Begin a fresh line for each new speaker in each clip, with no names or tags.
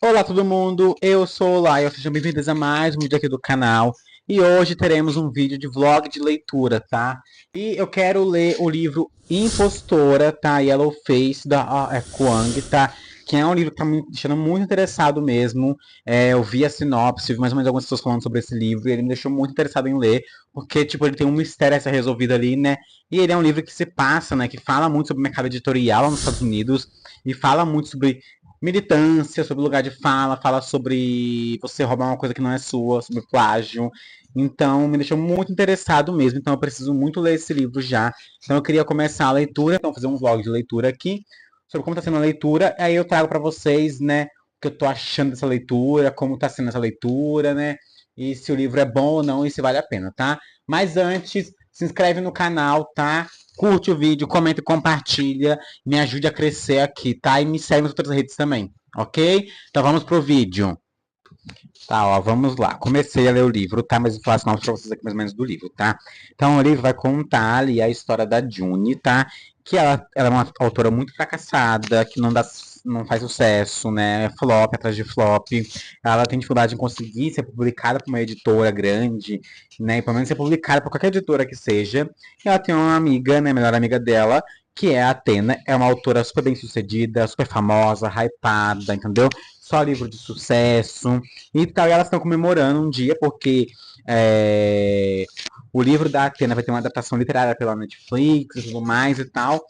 Olá todo mundo, eu sou o Laio, sejam bem-vindos a mais um vídeo aqui do canal. E hoje teremos um vídeo de vlog de leitura, tá? E eu quero ler o livro Impostora, tá? Yellow Face, da Kwang, tá? Que é um livro que tá me deixando muito interessado mesmo. Eu vi a sinopse, vi mais ou menos algumas pessoas falando sobre esse livro, e ele me deixou muito interessado em ler, porque, tipo, ele tem um mistério a ser resolvido ali, né? E ele é um livro que se passa, né? Que fala muito sobre o mercado editorial lá nos Estados Unidos, e fala muito sobre militância, sobre lugar de fala, fala sobre você roubar uma coisa que não é sua, sobre plágio. Então, me deixou muito interessado mesmo. Então, eu preciso muito ler esse livro já. Então, eu queria começar a leitura, então fazer um vlog de leitura aqui sobre como está sendo a leitura. Aí eu trago para vocês, né, o que eu tô achando dessa leitura, como está sendo essa leitura, né, e se o livro é bom ou não e se vale a pena, tá? Mas antes, se inscreve no canal, tá? Curte o vídeo, comenta e compartilha. Me ajude a crescer aqui, tá? E me segue nas outras redes também, ok? Então vamos pro vídeo. Tá, ó, vamos lá. Comecei a ler o livro, tá? Mas vou falar sinopse pra vocês aqui mais ou menos do livro, tá? Então o livro vai contar ali a história da June, tá? Que ela é uma autora muito fracassada, que não faz sucesso, né? Flop atrás de flop. Ela tem dificuldade em conseguir ser publicada por uma editora grande, né? E pelo menos ser publicada por qualquer editora que seja. E ela tem uma amiga, né? A melhor amiga dela, que é a Atena. É uma autora super bem sucedida, super famosa, hypada, entendeu? Só livro de sucesso e tal. E elas estão comemorando um dia porque é, o livro da Atena vai ter uma adaptação literária pela Netflix e tudo mais e tal.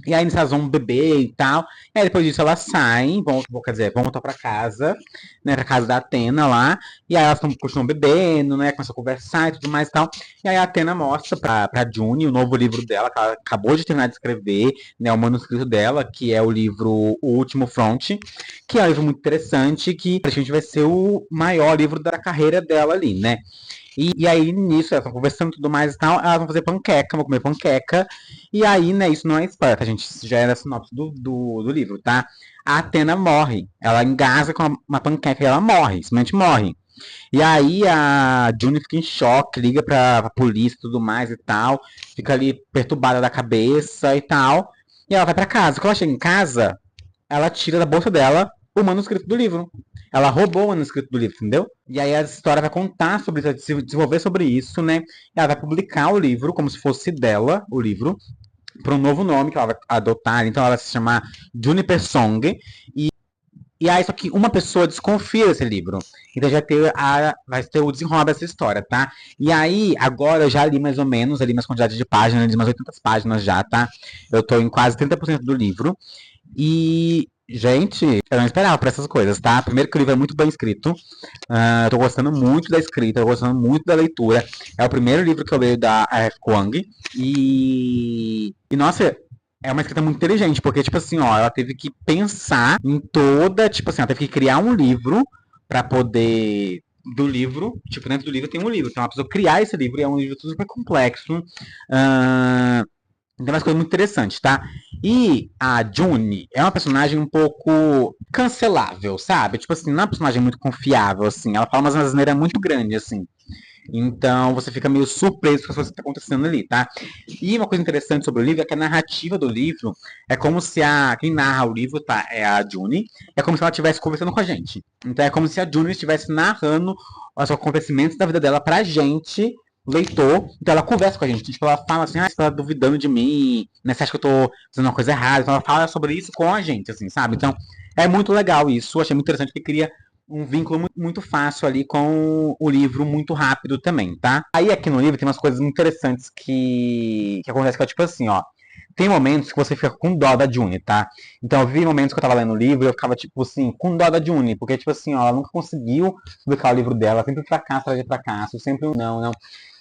E aí elas vão beber e tal. E aí depois disso elas saem, quer dizer, vão voltar pra casa, né? Pra casa da Atena lá. E aí elas continuam bebendo, né? Começam a conversar e tudo mais e tal. E aí a Atena mostra pra June o novo livro dela, que ela acabou de terminar de escrever, né? O manuscrito dela, que é o livro O Último Front, que é um livro muito interessante, que praticamente vai ser o maior livro da carreira dela ali, né? E aí, nisso, elas estão conversando e tudo mais e tal, elas vão fazer panqueca, vão comer panqueca. E aí, né, isso não é spoiler, tá, gente? Isso já era a sinopse do livro, tá? A Atena morre. Ela engasga com uma panqueca e ela morre, simplesmente morre. E aí a June fica em choque, liga pra polícia e tudo mais e tal. Fica ali perturbada da cabeça e tal. E ela vai pra casa. Quando ela chega em casa, ela tira da bolsa dela o manuscrito do livro. Ela roubou o manuscrito do livro, entendeu? E aí a história vai contar sobre isso, se desenvolver sobre isso, né? Ela vai publicar o livro como se fosse dela, o livro, para um novo nome que ela vai adotar. Então ela vai se chamar Juniper Song. E aí, só que uma pessoa desconfia desse livro. Então vai ter o desenrolar dessa história, tá? E aí, agora eu já li mais ou menos, ali minhas quantidades de páginas, li umas 800 páginas já, tá? Eu tô em quase 30% do livro. E, gente, eu não esperava por essas coisas, tá? Primeiro que o livro é muito bem escrito. Eu tô gostando muito da escrita, tô gostando muito da leitura. É o primeiro livro que eu leio da A.F. Kwang. Nossa, é uma escrita muito inteligente, porque, tipo assim, ó, ela teve que pensar em toda, tipo assim, ela teve que criar um livro pra poder do livro, tipo, dentro do livro tem um livro, então ela precisou criar esse livro, e é um livro super complexo. Uh, tem umas coisas muito interessantes, tá? E a June é uma personagem um pouco cancelável, sabe? Tipo assim, não é uma personagem muito confiável, assim. Ela fala umas asneiras muito grandes, assim. Então você fica meio surpreso com as coisas que estão acontecendo ali, tá? E uma coisa interessante sobre o livro é que a narrativa do livro é como se quem narra o livro, tá? É a June. É como se ela estivesse conversando com a gente. Então é como se a June estivesse narrando os acontecimentos da vida dela pra gente, leitor. Então ela conversa com a gente. Tipo, ela fala assim, você tá duvidando de mim, né? Você acha que eu tô fazendo uma coisa errada? Então ela fala sobre isso com a gente, assim, sabe? Então é muito legal isso. Achei muito interessante porque cria um vínculo muito fácil ali com o livro, muito rápido também, tá? Aí aqui no livro tem umas coisas muito interessantes que acontecem que é tipo assim, ó. Tem momentos que você fica com dó da June, tá? Então eu vi momentos que eu tava lendo o livro e eu ficava, tipo assim, com dó da June, porque, tipo assim, ó, ela nunca conseguiu publicar o livro dela, sempre fracasso atrás de fracasso, sempre um não, não.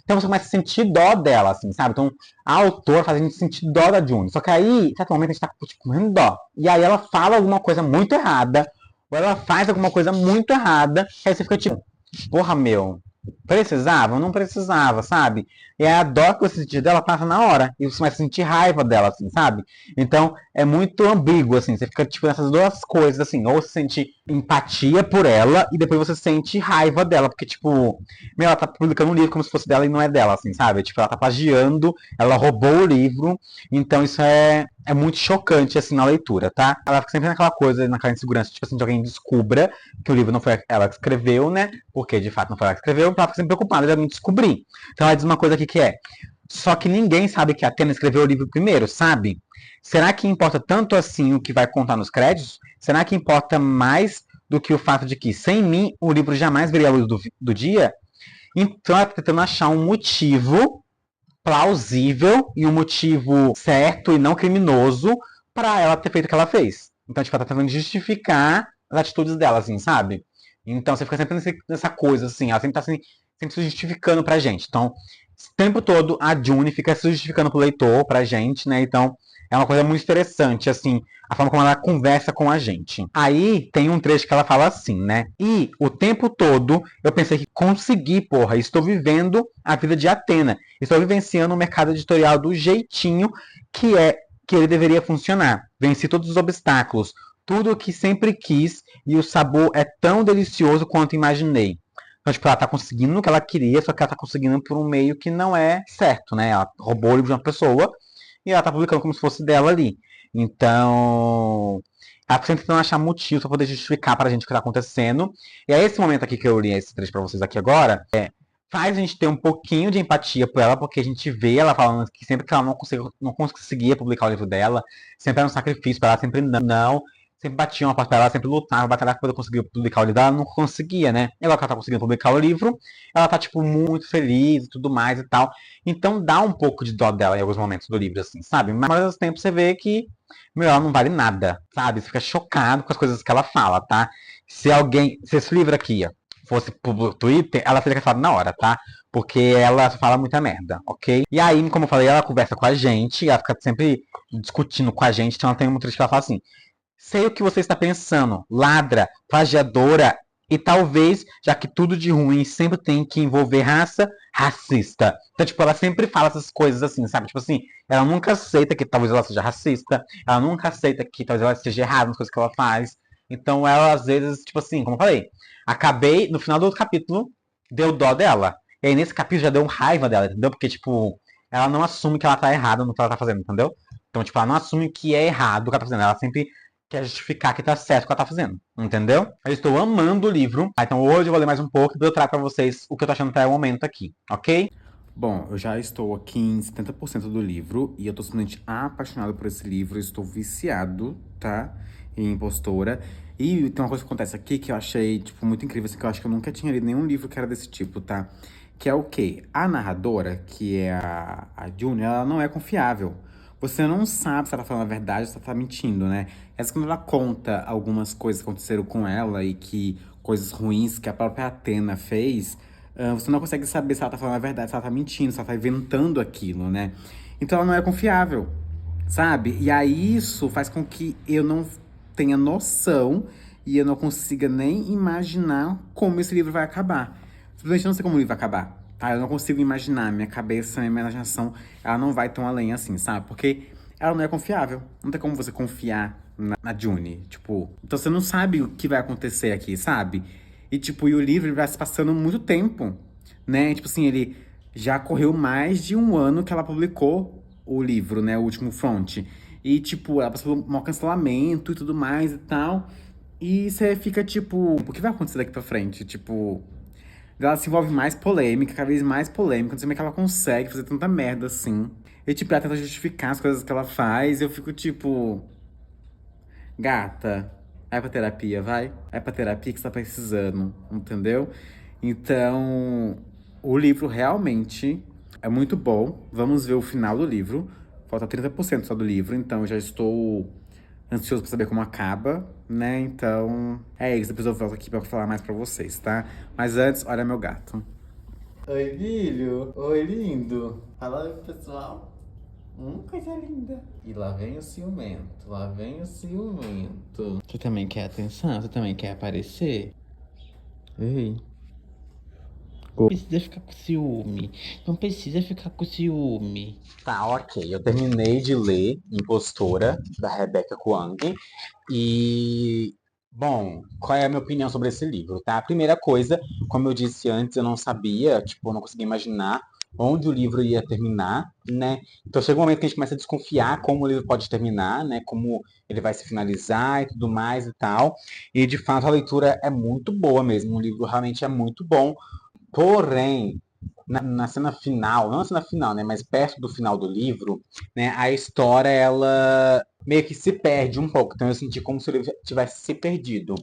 Então você começa a sentir dó dela, assim, sabe? Então a autora faz a gente sentir dó da June. Só que aí, em certo momento, a gente tá tipo, morrendo dó. E aí ela fala alguma coisa muito errada, ou ela faz alguma coisa muito errada, aí você fica tipo, porra, meu, precisava? Não precisava, sabe? E a dó que você sentir dela passa na hora. E você vai sentir raiva dela, assim, sabe? Então é muito ambíguo, assim. Você fica, tipo, nessas duas coisas, assim. Ou você sente empatia por ela e depois você sente raiva dela. Porque, tipo, meu, ela tá publicando um livro como se fosse dela e não é dela, assim, sabe? Tipo, ela tá plagiando, ela roubou o livro. Então isso é muito chocante, assim, na leitura, tá? Ela fica sempre naquela coisa, naquela insegurança, tipo assim, de alguém descubra que o livro não foi ela que escreveu, né? Porque de fato não foi ela que escreveu, ela fica sempre preocupada de alguém descobrir. Então ela diz uma coisa aqui que é: só que ninguém sabe que a Atena escreveu o livro primeiro, sabe? Será que importa tanto assim o que vai contar nos créditos? Será que importa mais do que o fato de que, sem mim, o livro jamais veria a luz do dia? Então ela tá tentando achar um motivo plausível e um motivo certo e não criminoso para ela ter feito o que ela fez. Então, tipo, ela tá tentando justificar as atitudes dela, assim, sabe? Então, você fica sempre nessa coisa, assim, ela sempre tá assim, sempre se justificando pra gente. Então, o tempo todo a June fica se justificando pro leitor, pra gente, né? Então, é uma coisa muito interessante, assim, a forma como ela conversa com a gente. Aí tem um trecho que ela fala assim, né? E o tempo todo eu pensei que consegui, porra, estou vivendo a vida de Atena. Estou vivenciando o mercado editorial do jeitinho que é que ele deveria funcionar. Venci todos os obstáculos, tudo o que sempre quis e o sabor é tão delicioso quanto imaginei. Então, tipo, ela tá conseguindo o que ela queria, só que ela tá conseguindo por um meio que não é certo, né? Ela roubou o livro de uma pessoa e ela tá publicando como se fosse dela ali. Então, ela sempre tentando achar motivos pra poder justificar pra gente o que tá acontecendo. E é esse momento aqui que eu li esse trecho pra vocês aqui agora, faz a gente ter um pouquinho de empatia por ela, porque a gente vê ela falando que sempre que ela não conseguia publicar o livro dela, sempre era um sacrifício para ela, sempre não, sempre batia uma parte pra ela, sempre lutava, batalhava para poder conseguir publicar o livro dela, não conseguia, né? E agora que ela tá conseguindo publicar o livro, ela tá, tipo, muito feliz e tudo mais e tal. Então dá um pouco de dó dela em alguns momentos do livro, assim, sabe? Mas ao mesmo tempo você vê que, meu, ela não vale nada, sabe? Você fica chocado com as coisas que ela fala, tá? Se esse livro aqui, ó, fosse pro Twitter, ela teria falado na hora, tá? Porque ela fala muita merda, ok? E aí, como eu falei, ela conversa com a gente, ela fica sempre discutindo com a gente, então ela tem um trecho que ela fala assim: sei o que você está pensando, ladra, plagiadora, e talvez, já que tudo de ruim sempre tem que envolver raça, racista. Então, tipo, ela sempre fala essas coisas assim, sabe? Tipo assim, ela nunca aceita que talvez ela seja racista, ela nunca aceita que talvez ela esteja errada nas coisas que ela faz. Então, ela, às vezes, tipo assim, como eu falei, acabei, no final do outro capítulo, deu dó dela. E aí, nesse capítulo, já deu raiva dela, entendeu? Porque, tipo, ela não assume que ela tá errada no que ela tá fazendo, entendeu? Então, tipo, ela não assume que é errado o que ela tá fazendo. Ela sempre quer justificar que tá certo o que ela tá fazendo, entendeu? Eu estou amando o livro, então hoje eu vou ler mais um pouco e eu trago pra vocês o que eu tô achando até o momento aqui, ok?
Bom, eu já estou aqui em 70% do livro e eu tô simplesmente apaixonado por esse livro, eu estou viciado, tá? Em Impostora. E tem uma coisa que acontece aqui que eu achei, tipo, muito incrível, assim, que eu acho que eu nunca tinha lido nenhum livro que era desse tipo, tá? Que é o quê? A narradora, que é a June, ela não é confiável. Você não sabe se ela tá falando a verdade ou se ela tá mentindo, né? Essa quando ela conta algumas coisas que aconteceram com ela e que coisas ruins que a própria Atena fez, você não consegue saber se ela tá falando a verdade, se ela tá mentindo, se ela tá inventando aquilo, né? Então ela não é confiável, sabe? E aí isso faz com que eu não tenha noção e eu não consiga nem imaginar como esse livro vai acabar. Simplesmente não sei como o livro vai acabar, tá? Eu não consigo imaginar, minha cabeça, minha imaginação, ela não vai tão além assim, sabe? Porque ela não é confiável. Não tem como você confiar na June, tipo... Então você não sabe o que vai acontecer aqui, sabe? E, tipo, e o livro ele vai se passando muito tempo, né? Tipo assim, ele já correu mais de um ano que ela publicou o livro, né? O último Front. E, tipo, ela passou por um cancelamento e tudo mais e tal. E você fica, tipo, o que vai acontecer daqui pra frente? Tipo, ela se envolve mais polêmica, cada vez mais polêmica. Não sei como é que ela consegue fazer tanta merda assim. E, tipo, ela tenta justificar as coisas que ela faz. E eu fico, tipo, gata, vai pra terapia, vai. Vai pra terapia que você tá precisando, entendeu? Então, o livro realmente é muito bom. Vamos ver o final do livro. Falta 30% só do livro, então eu já estou ansioso pra saber como acaba, né? Então, é isso. Depois eu volto aqui pra falar mais pra vocês, tá? Mas antes, olha meu gato. Oi, filho. Oi, lindo. Fala aí, pessoal. Coisa linda. E lá vem o ciumento, lá vem o ciumento.
Você também quer atenção? Você também quer aparecer? Ei,
Precisa ficar com ciúme. Não precisa ficar com ciúme.
Tá, ok. Eu terminei de ler Impostora, da Rebecca Kuang. E, bom, qual é a minha opinião sobre esse livro, tá? A primeira coisa, como eu disse antes, eu não sabia, tipo, eu não conseguia imaginar onde o livro ia terminar, né? Então chega um momento que a gente começa a desconfiar como o livro pode terminar, né? Como ele vai se finalizar e tudo mais e tal. E, de fato, a leitura é muito boa mesmo. O livro realmente é muito bom. Porém, na cena final, não na cena final, né, mas perto do final do livro, né, a história ela meio que se perde um pouco. Então eu senti como se o livro tivesse se perdido.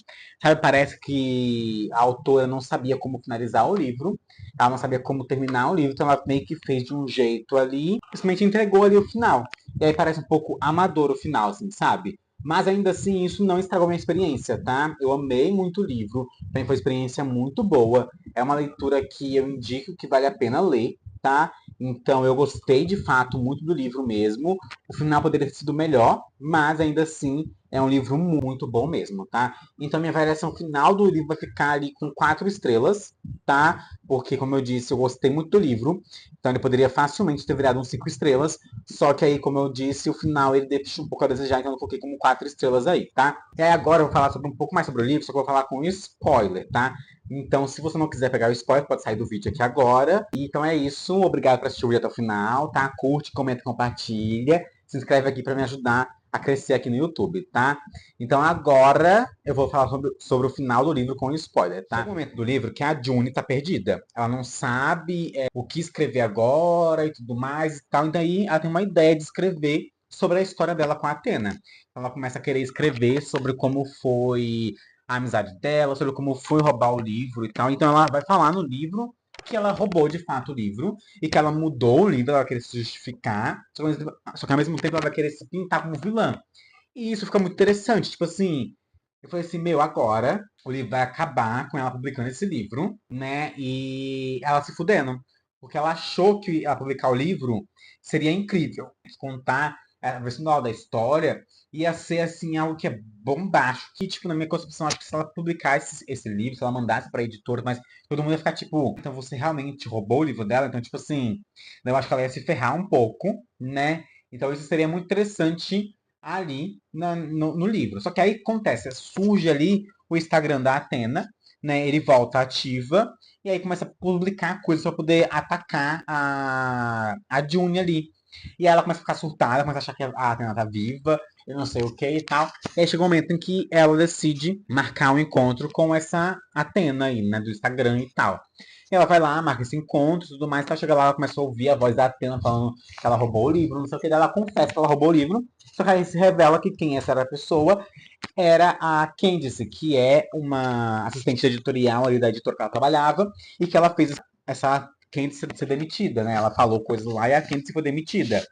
Sabe, parece que a autora não sabia como finalizar o livro, ela não sabia como terminar o livro, então ela meio que fez de um jeito ali, simplesmente entregou ali o final. E aí parece um pouco amador o final, assim, sabe? Mas ainda assim, isso não estragou minha experiência, tá? Eu amei muito o livro, também foi uma experiência muito boa. É uma leitura que eu indico que vale a pena ler, tá? Então eu gostei de fato muito do livro mesmo. O final poderia ter sido melhor, mas ainda assim é um livro muito bom mesmo, tá? Então minha avaliação final do livro vai ficar ali com 4 estrelas, tá? Porque, como eu disse, eu gostei muito do livro. Então ele poderia facilmente ter virado um 5 estrelas. Só que aí, como eu disse, o final ele deixa um pouco a desejar, então eu coloquei como 4 estrelas aí, tá? E aí agora eu vou falar sobre um pouco mais sobre o livro, só que eu vou falar com spoiler, tá? Então, se você não quiser pegar o spoiler, pode sair do vídeo aqui agora. E, então é isso. Obrigado por assistir o vídeo até o final, tá? Curte, comenta, compartilha. Se inscreve aqui para me ajudar a crescer aqui no YouTube, tá? Então agora eu vou falar sobre o final do livro com spoiler, tá? Chega um momento do livro que a June tá perdida. Ela não sabe o que escrever agora e tudo mais e tal. E daí ela tem uma ideia de escrever sobre a história dela com a Athena. Ela começa a querer escrever sobre como foi a amizade dela, sobre como foi roubar o livro e tal. Então ela vai falar no livro que ela roubou de fato o livro e que ela mudou o livro, ela vai querer se justificar, só que ao mesmo tempo ela vai querer se pintar como vilã. E isso fica muito interessante, tipo assim, eu falei assim, meu, agora o livro vai acabar com ela publicando esse livro, né? E ela se fudendo. Porque ela achou que ela publicar o livro seria incrível. Contar a versão nova da história ia ser, assim, algo que é bombástico. Que, tipo, na minha concepção, acho que se ela publicasse esse livro, se ela mandasse pra editora, mas todo mundo ia ficar, tipo, então você realmente roubou o livro dela? Então, tipo assim, eu acho que ela ia se ferrar um pouco, né? Então isso seria muito interessante ali no livro. Só que aí acontece, surge ali o Instagram da Atena, né? Ele volta ativa e aí começa a publicar coisas para poder atacar a June ali. E aí ela começa a ficar surtada, começa a achar que a Atena tá viva, e não sei o que e tal. E aí chega um momento em que ela decide marcar um encontro com essa Atena aí, né? Do Instagram e tal. E ela vai lá, marca esse encontro e tudo mais. Ela chega lá, ela começa a ouvir a voz da Atena falando que ela roubou o livro, não sei o que. Daí ela confessa que ela roubou o livro. Só que aí se revela que quem essa era a pessoa era a Candice, que é uma assistente editorial ali da editora que ela trabalhava, e que ela fez essa Candice ser demitida, né? Ela falou coisas lá e a Candice foi demitida.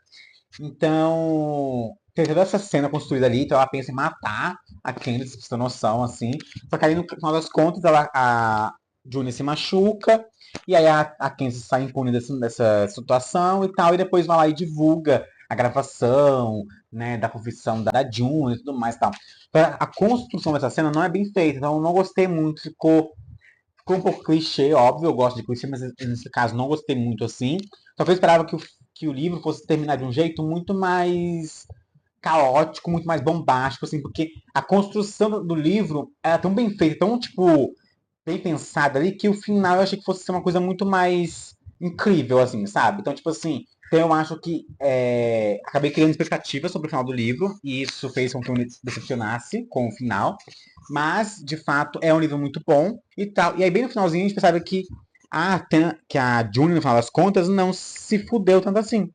Então, tem toda essa cena construída ali, então ela pensa em matar a Candice, pra você ter noção, assim. Só que aí, no final das contas, a June se machuca, e aí a Candice sai impune dessa situação e tal, e depois vai lá e divulga a gravação, né, da confissão da June e tudo mais e tal. A construção dessa cena não é bem feita, então eu não gostei muito, ficou um pouco clichê, óbvio, eu gosto de clichê, mas nesse caso não gostei muito assim. Só que eu esperava que o livro fosse terminar de um jeito muito mais caótico, muito mais bombástico, assim, porque a construção do livro era tão bem feita, tão, tipo, bem pensada ali, que o final eu achei que fosse ser uma coisa muito mais incrível, assim, sabe? Então, tipo assim, então eu acho que acabei criando expectativas sobre o final do livro, e isso fez com que eu me decepcionasse com o final. Mas, de fato, é um livro muito bom e tal. E aí, bem no finalzinho, a gente percebe que a June, no final das contas, não se fudeu tanto assim.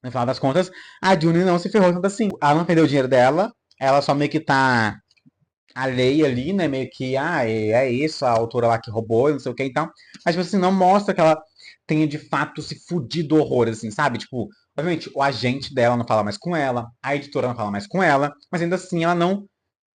No final das contas, a June não se ferrou tanto assim. Ela não perdeu o dinheiro dela, ela só meio que tá alheia ali, né? Meio que, é isso, a autora lá que roubou, não sei o que e tal. Mas, tipo assim, não mostra que ela tenha de fato se fudido horror, assim, sabe? Tipo, obviamente, o agente dela não fala mais com ela, a editora não fala mais com ela, mas ainda assim ela não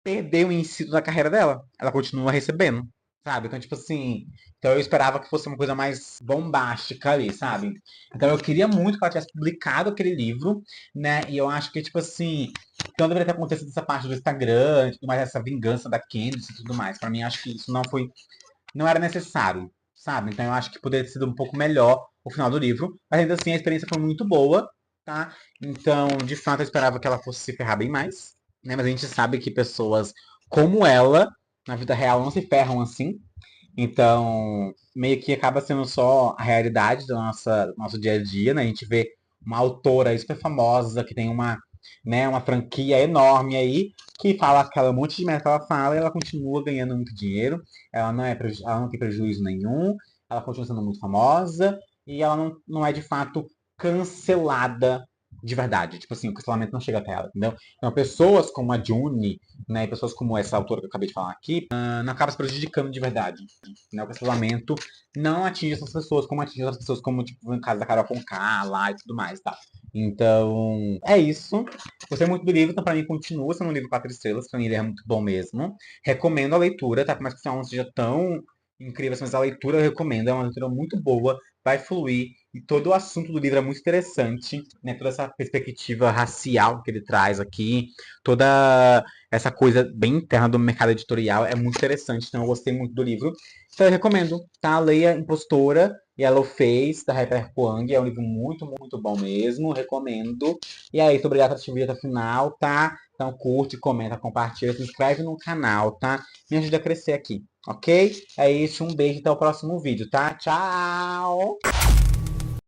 perdeu o êxito da carreira dela. Ela continua recebendo, sabe? Então, tipo assim, então eu esperava que fosse uma coisa mais bombástica ali, sabe? Então eu queria muito que ela tivesse publicado aquele livro, né? E eu acho que, tipo assim, então deveria ter acontecido essa parte do Instagram, e tudo mais, essa vingança da Candice e tudo mais. Pra mim, acho que isso não era necessário, sabe? Então eu acho que poderia ter sido um pouco melhor o final do livro. Mas ainda assim a experiência foi muito boa, tá? Então, de fato, eu esperava que ela fosse se ferrar bem mais, né? Mas a gente sabe que pessoas como ela, na vida real, não se ferram assim. Então, meio que acaba sendo só a realidade do nosso dia a dia, né? A gente vê uma autora super famosa que tem uma franquia enorme aí, que fala aquela monte de merda que ela fala e ela continua ganhando muito dinheiro. Ela não tem prejuízo nenhum, ela continua sendo muito famosa e ela não é de fato cancelada de verdade. Tipo assim, o cancelamento não chega até ela, entendeu? Então, pessoas como a Juni, né, e pessoas como essa autora que eu acabei de falar aqui, não acaba se prejudicando de verdade. Né? O cancelamento não atinge essas pessoas como atinge outras pessoas, como tipo, no caso da Carol Conká lá e tudo mais, tá? Então, é isso. Gostei muito do livro, então pra mim continua sendo um livro 4 estrelas, pra mim ele é muito bom mesmo. Recomendo a leitura, tá? Por mais que o final não seja tão incrível, assim, mas a leitura eu recomendo, é uma leitura muito boa, vai fluir, e todo o assunto do livro é muito interessante, né? Toda essa perspectiva racial que ele traz aqui, toda essa coisa bem interna do mercado editorial é muito interessante, então eu gostei muito do livro. Então eu recomendo, tá? Leia Impostora, Yellow Face, da Hyper Kwang. É um livro muito, muito bom mesmo. Recomendo. E é isso, obrigado por assistir o vídeo até o final, tá? Então curte, comenta, compartilha, se inscreve no canal, tá? Me ajuda a crescer aqui, ok? É isso, um beijo, até o próximo vídeo, tá? Tchau!